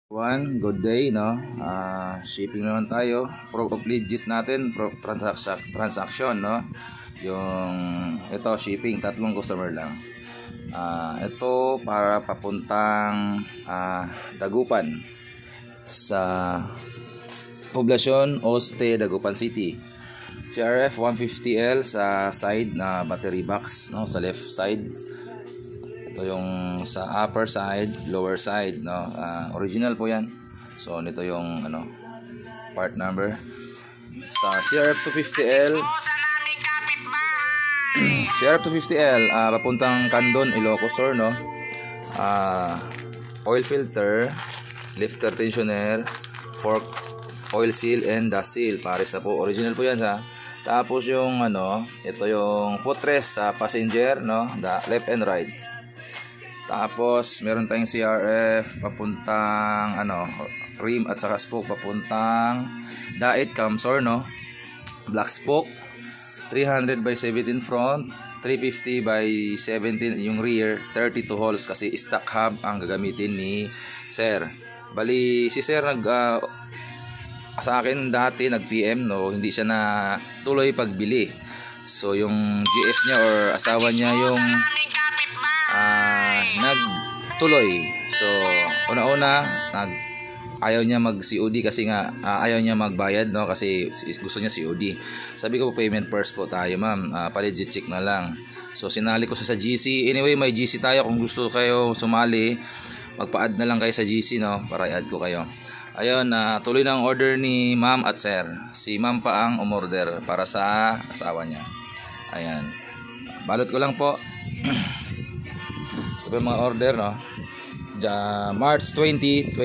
One, good day, no? Shipping naman tayo. Proof of legit natin, transaction, no? Yung ito, shipping, tatlong customer lang. Ito para papuntang Dagupan sa poblasyon Oste, Dagupan City. CRF 150L sa side na battery box, no? Sa left side. Ito yung sa upper side, lower side, no? Original po yan. So nito yung part number sa CRF 250L. CRF 250L papuntang Candon, Ilocos Sur, no? Oil filter, lifter tensioner, fork oil seal and dust seal, pares na po. Original po yan, ha. Tapos yung ito yung footrest sa passenger, no? Left and right. Tapos meron tayong CRF papuntang rim at saka spoke papuntang Dait, Camsor, no? Black spoke, 300 by 17 front, 350 by 17 yung rear, 32 holes kasi stock hub ang gagamitin ni Sir. Bali si Sir sa akin dati nag-PM, no, hindi siya na tuloy pagbili. So yung GF niya or asawa niya yung nagtuloy. So una-una ayaw niya mag COD kasi nga ayaw niya magbayad, no, kasi gusto niya COD. Sabi ko payment first po tayo, ma'am, pa-legit check na lang. So sinali ko sa GC. Anyway, may GC tayo, kung gusto kayo sumali magpa-add na lang kayo sa GC, no, para i-add ko kayo. Ayun, tuloy na ang order ni ma'am at sir. Si ma'am pa ang umorder para sa asawa niya. Ayan, balot ko lang po. Ito yung mga order, no? March 2024.